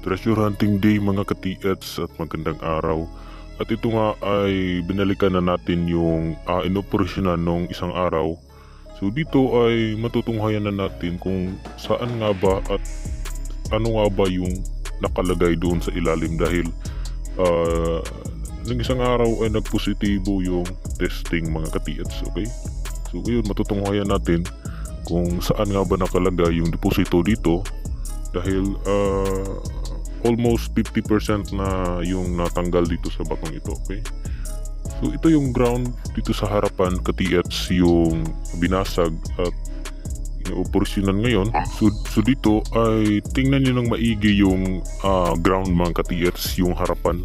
Treasure Hunting Day mga ka-TH at magandang araw. At ito nga ay binalikan na natin yung inoperasyonan nung isang araw. So dito ay matutunghayan na natin kung saan nga ba at ano nga ba yung nakalagay doon sa ilalim dahil ng isang araw ay nagpositibo yung testing mga ka-TH, okay? So ngayon matutunghayan natin kung saan nga ba nakalagay yung deposito dito dahil almost 50% na yung natanggal dito sa batong ito, okay? So ito yung ground dito sa harapan ka-TH yung binasag at inoperasyonan ngayon. So dito ay tingnan nyo ng maigi yung ground mga ka-TH yung harapan.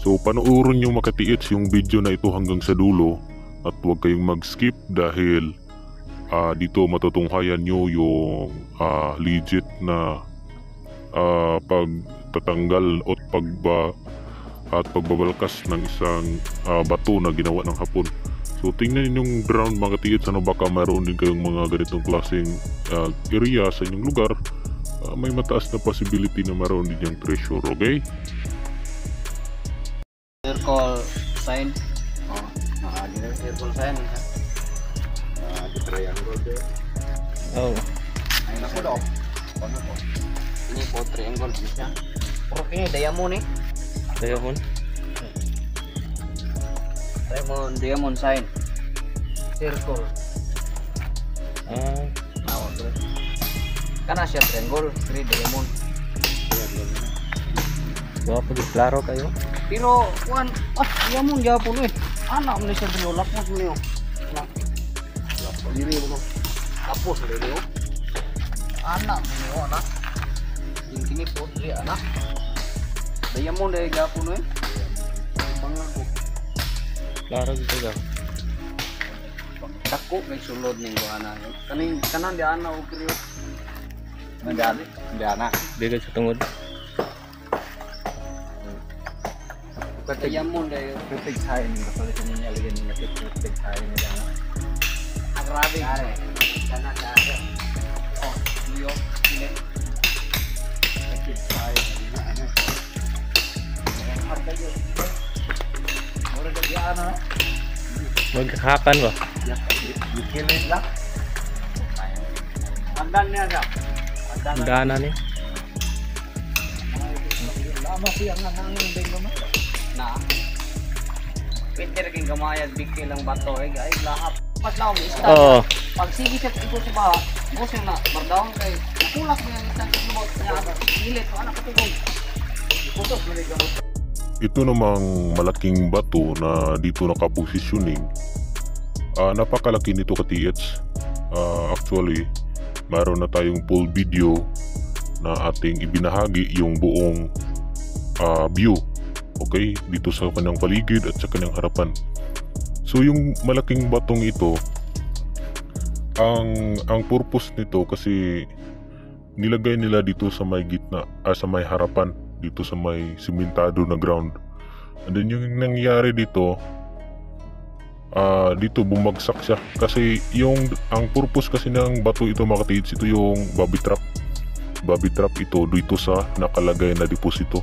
So panoorin nyo mga ka-TH yung video na ito hanggang sa dulo at huwag kayong mag-skip dahil dito matutunghayan nyo yung legit na pagtatanggal at pagbabalkas ng isang bato na ginawa ng Hapon. So tingnan yung ground mga ka-TH, ano baka mayroon din kayong mga ganitong klaseng area sa inyong lugar. May mataas na possibility na mayroon din yung treasure, okay? Circle sign. Circle sign. Di triangle deh. Oh. Ayun ako daw. Ano to? Ini po triangle siya. Pero ini diamond eh. Diamond sign. Circle. Kana siya triangle, 3 diamond. Gua pergi klaro kayo. Pero kuan, diamond gyapon eh. Anak mo siya dinulak mo niyo. Diri mo. Tapos dito. Anak mo niyo anak. Ini po diri anak. Diamond ay gyapon eh. Pangako. Klaro gitu ga. Dako may sulod ning kuana. Kanan di ana o pero. Mandali, di ana. Dia sa tungod. Diamond ay Kritik sign kapag niya lagyan niya kritik sign nila. grabe. Sana dahil. Oh, iyo, ile. Kritik sign na ano. Harga yun. Mura na diyan na. Maghahapan ba? Dikilit lang. Andan niya siya. Dana ni. Lama siya nga nanging din naman. Na. Pwede rin gamayad bigay lang bato eh guys. Lahap. Patlaw mo isda. Oh. Pag sige siya ito sa baha, bose na bardawon kay nakulak mo yung isang lumot niya. Nilit mo anak katulong. Putos mo rin gamot. Ito namang malaking bato na dito nakaposisyoning. Napakalaki nito ka-TH. Actually, mayroon na tayong full video na ating ibinahagi yung buong view. Okay, dito sa kanyang paligid at sa kanyang harapan. So yung malaking batong ito, ang purpose nito kasi nilagay nila dito sa may gitna, sa may harapan, dito sa may simentado na ground. And then yung nangyari dito, dito bumagsak siya kasi ang purpose kasi ng bato ito mga ka-TH, ito yung bobby trap ito dito sa nakalagay na deposito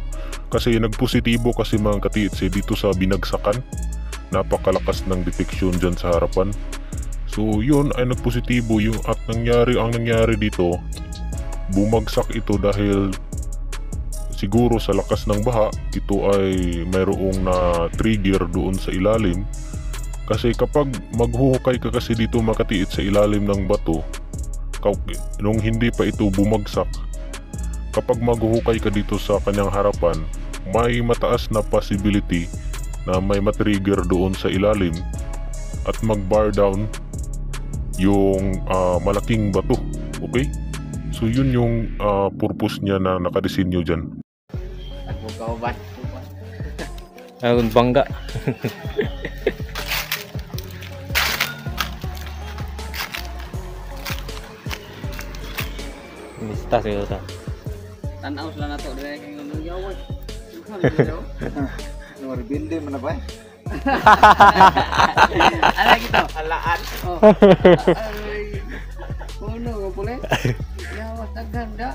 kasi nagpositibo kasi mga ka-TH dito sa binagsakan. Napakalakas ng detection dyan sa harapan. So yun ay nagpositibo ang nangyari dito, bumagsak ito dahil siguro sa lakas ng baha ito ay mayroong na trigger doon sa ilalim. Kasi kapag maghuhukay ka kasi dito mga ka-TH sa ilalim ng bato, nung hindi pa ito bumagsak, kapag maghuhukay ka dito sa kanyang harapan, may mataas na possibility na may matrigger doon sa ilalim at mag-bar down yung malaking bato. Okay? So yun yung purpose niya na nakadesinyo dyan. Nagbukaw-ban. Ayun bangga. Mista sih ta. Tanaw sila na to dire kay ngunong yawoy. Nomor bindi mana ba? Ala gitu. Alaan. Oh. Ano nga pula? Yawas taganda.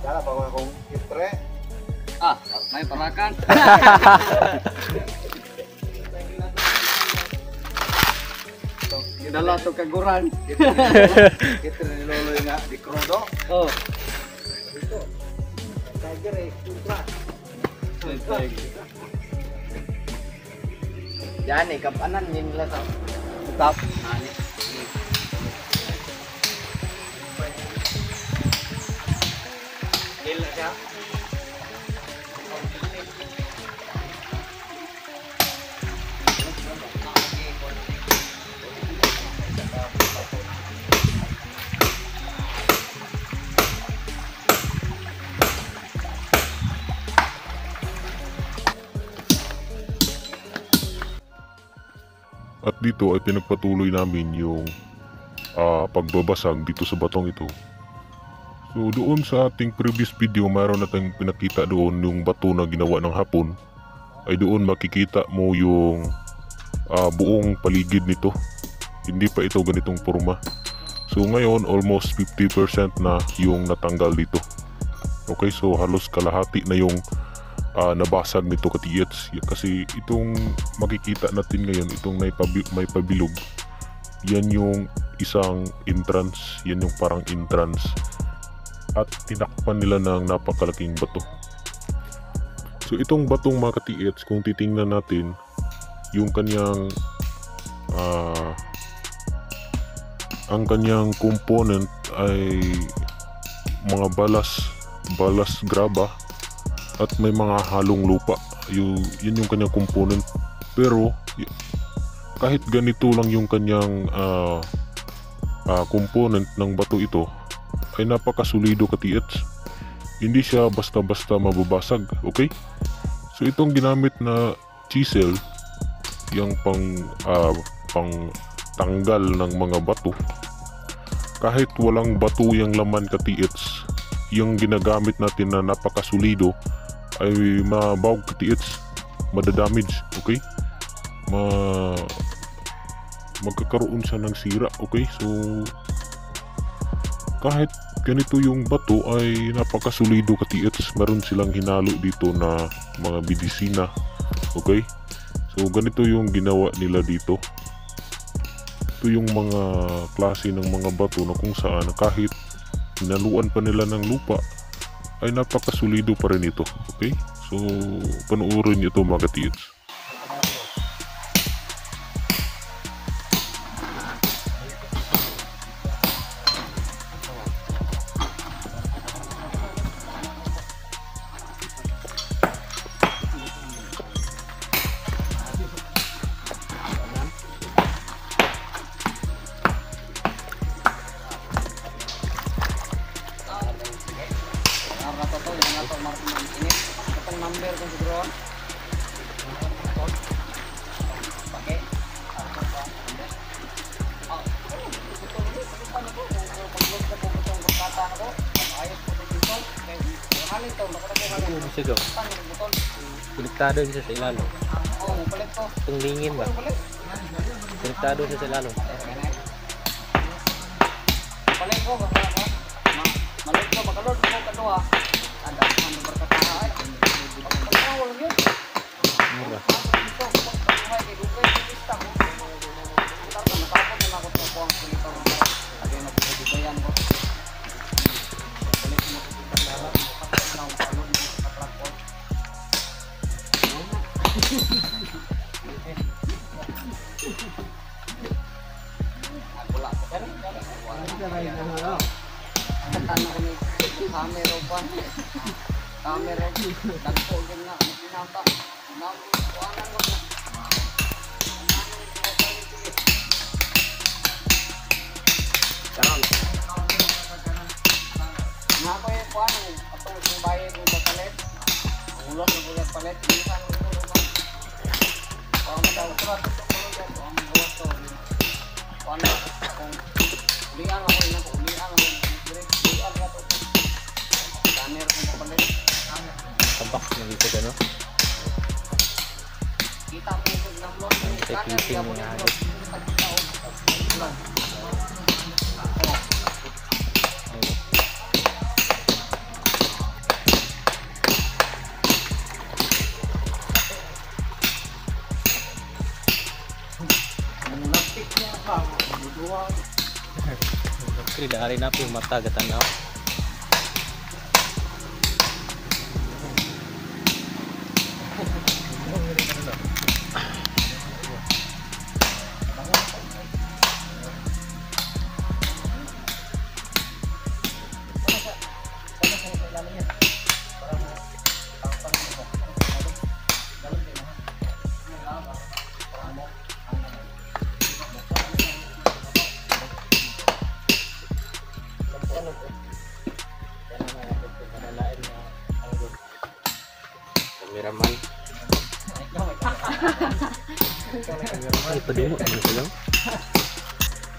Dala pa akong itre. Ah, may parakan. Dala to kaguran. Itre ni lolo nga di krodo. Oh. Tiger eh, ultra. Yan eh, kapanan din nila sa top. Gila siya. At dito ay pinagpatuloy namin yung pagbabasag dito sa batong ito. So doon sa ating previous video, mayroon na tayong pinakita doon yung bato na ginawa ng Hapon. Ay doon makikita mo yung buong paligid nito. Hindi pa ito ganitong forma. So ngayon almost 50% na yung natanggal dito. Okay, so halos kalahati na yung nabasag nito ka-TH. Kasi itong makikita natin ngayon, itong may pabilog, yan yung isang entrance, yan yung parang entrance, at tinakpan nila ng napakalaking bato. So itong batong mga ka-TH, kung titingnan natin yung kanyang ang kanyang component ay mga balas graba at may mga halong lupa. Yun yung kanyang component. Pero kahit ganito lang yung kanyang component ng bato ito, ay napakasulido ka-TH. Hindi siya basta-basta mababasag. Okay? So itong ginamit na chisel, yung pang tanggal ng mga bato, kahit walang bato yung laman ka-TH, yung ginagamit natin na napakasulido ay mabawag ka-TH, madadamage. Okay? Magkakaroon siya ng sira. Okay? So kahit ganito yung bato ay napakasulido ka-TH. Meron silang hinalo dito na mga bidisina. Okay? So ganito yung ginawa nila dito. Ito yung mga klase ng mga bato na kung saan kahit hinaluan pa nila ng lupa ay napakasulido pa rin ito. Okay? So panoorin nyo ito mga ka-TH. Number kung siguro pakai Sigaw. Konektado siya sa ilalim. Itong lingin ba? Konektado siya sa ilalim. paling ko malit ko makalod ko kadua ada ang berkata Mura. Kamera dagko gyud na pinata nang kuanan mo na karon na ko yung kuan atong sing bayad mo sa palet ulos mo sa palet bisan mo ito ang daw tra to ang ulos to kuan kung liang ako ina ko liang ako direct liang ka to camera ko palet Tabak na dito ka, no? kita po ng lot Teknikin mo nga agad. diri dari napi mata gatanaw. Kameraman. Ay, padungo ano ko lang.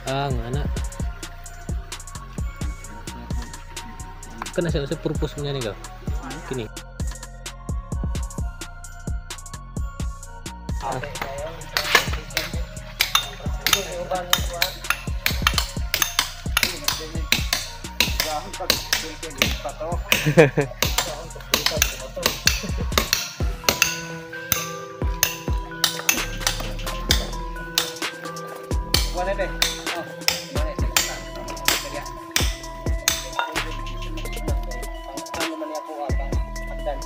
Ah, ngana. Kana sa purpose mo niya ni kini. Boleh deh. Oh, boleh. Jadi ya. Ano man ako ang agdan.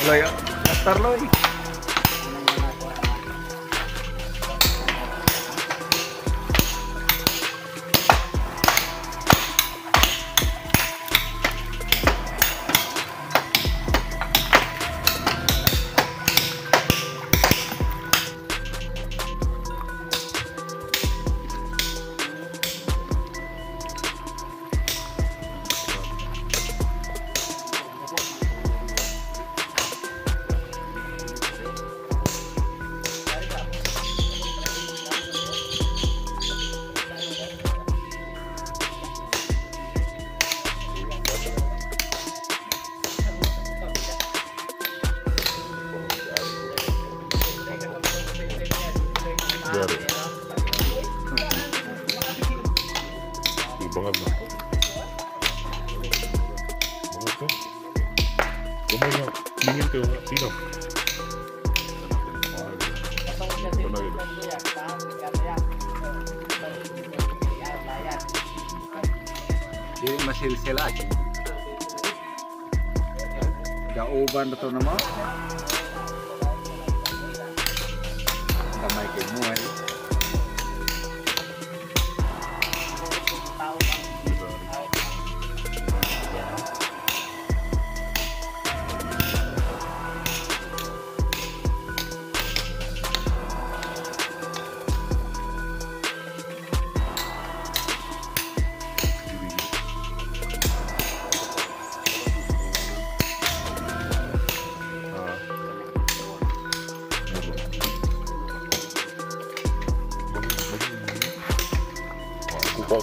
Loy, Master Loy. Dari. Bangag na. Bangag ka. Kumaya, lingin kayo nga. Sino? Ito na yun. Di masilsila. Dauban na to naman. Damay kay mo ay.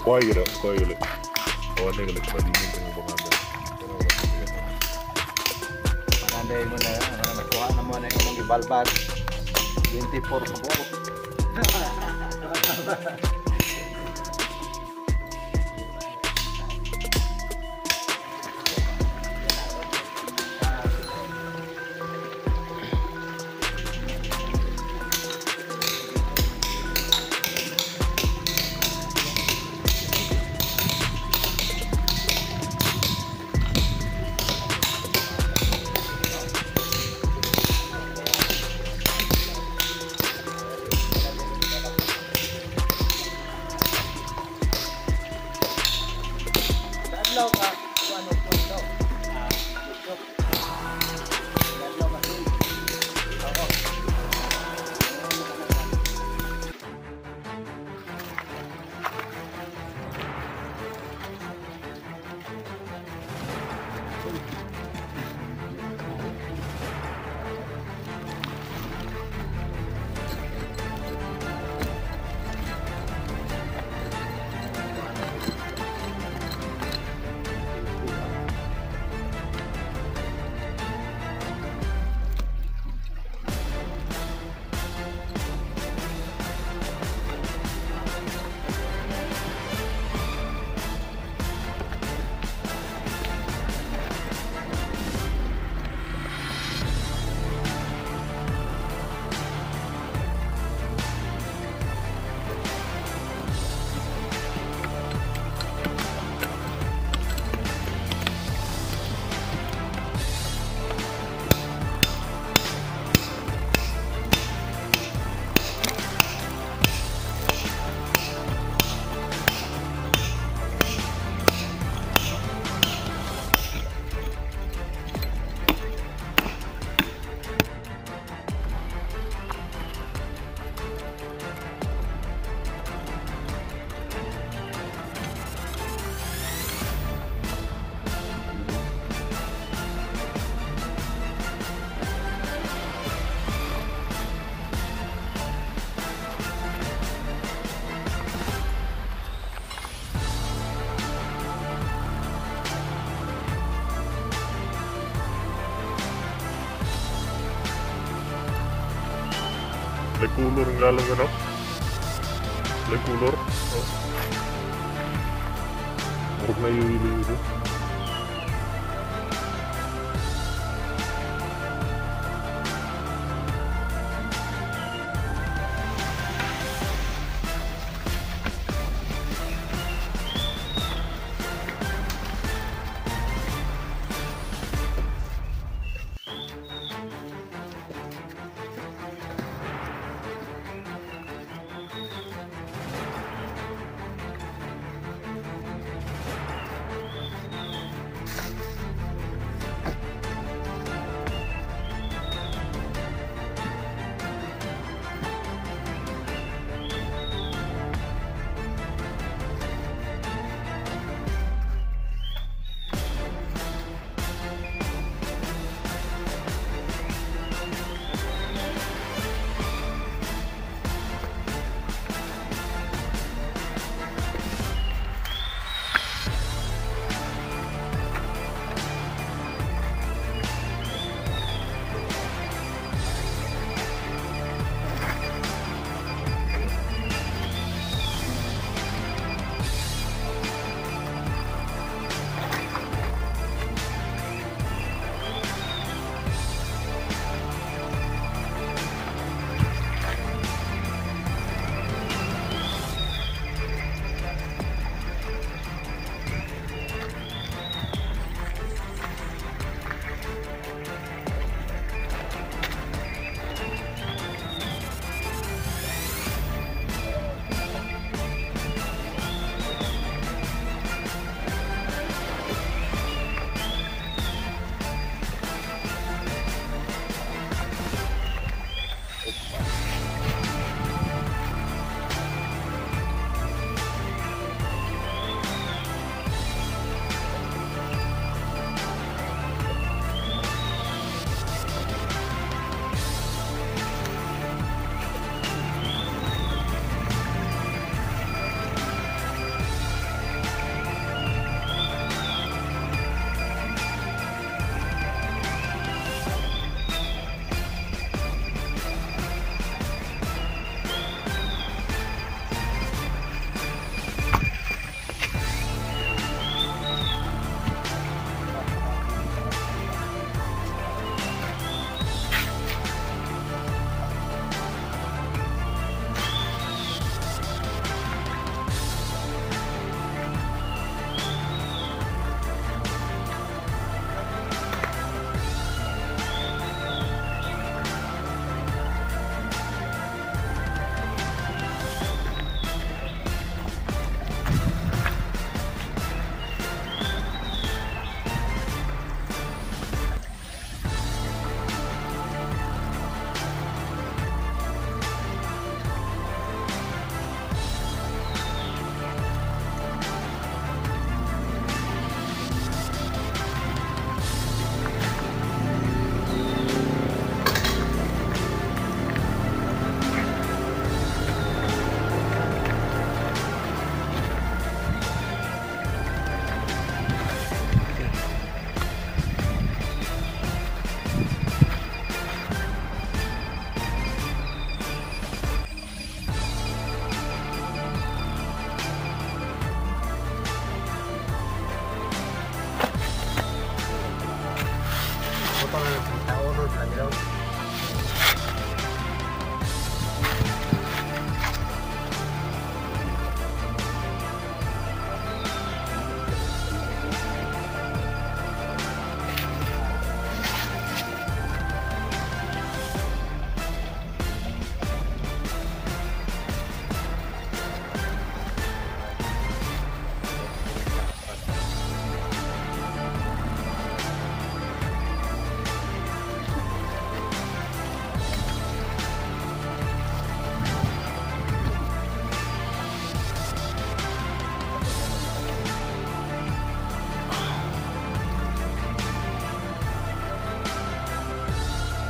Kuha yun. Kuha yun. Kuha na yun. Palingin ka ng bangag. Nanday mo na yan. Nakuha na mo na yung ibalbal. 24 pa po. Like color ng lalong ano? Like color? Oh. Huwag na yung ito.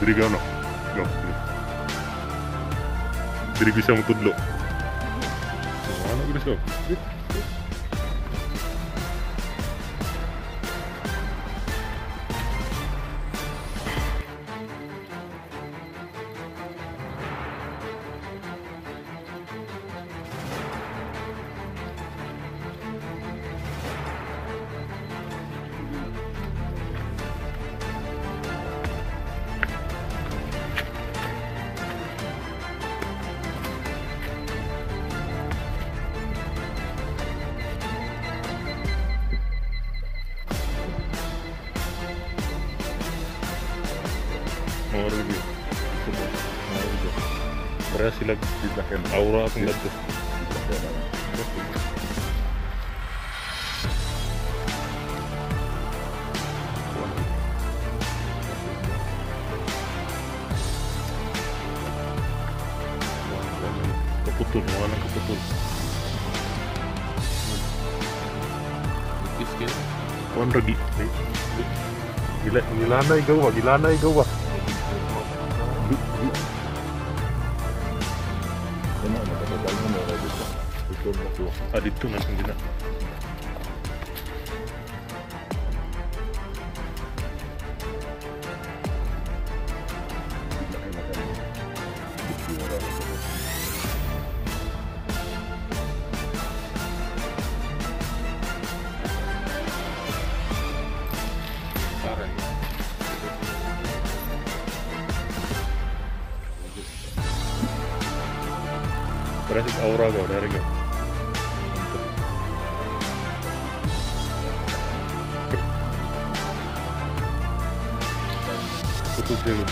Diri ka no? Go. Diri bisa mo tudlo. Ano gina siya? Oh, review. Para sila aura akong dito. Kaputol, mga nang kaputol. Kuan ragi. Gilanay gawa, gilanay gawa. Dito na kung gina. Berarti aura kau dari kau. Tutup dia.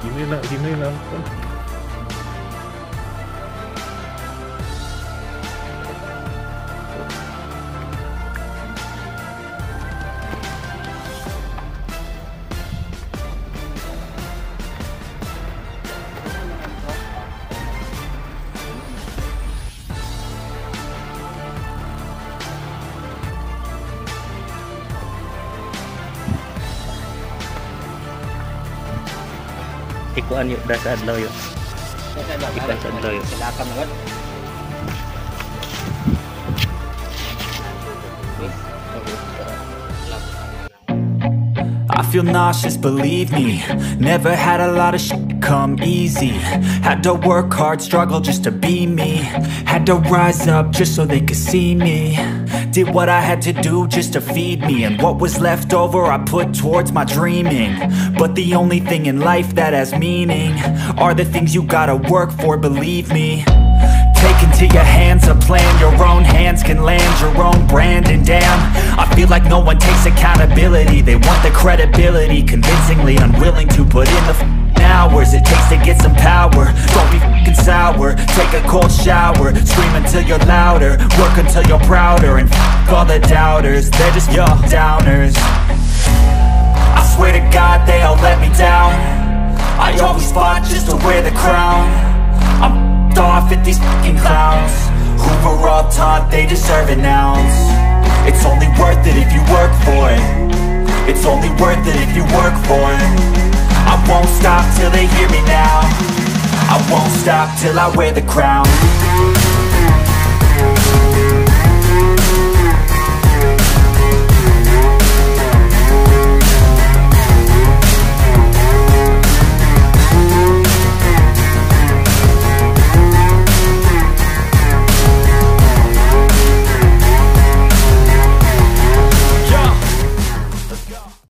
Ini nak, ini nak. Ikuan yuk dasar adlaw yuk. Ikuan sa adlaw yuk. Silakan banget. I feel nauseous, believe me. Never had a lot of shit come easy. Had to work hard, struggle just to be me. Had to rise up just so they could see me. Did what I had to do just to feed me. And what was left over I put towards my dreaming. But the only thing in life that has meaning are the things you gotta work for, believe me. Take into your hands a plan. Your own hands can land your own brand. And damn, I feel like no one takes accountability. They want the credibility, convincingly unwilling to put in the hours it takes to get some power. Don't be f***ing sour. Take a cold shower. Scream until you're louder. Work until you're prouder. And f*** all the doubters, they're just your downers. I swear to God they all let me down. I always fought just to wear the crown. I'm off at these fucking clowns who were all taught they deserve an ounce. It's only worth it if you work for it. It's only worth it if you work for it. I won't stop till they hear me now. I won't stop till I wear the crown.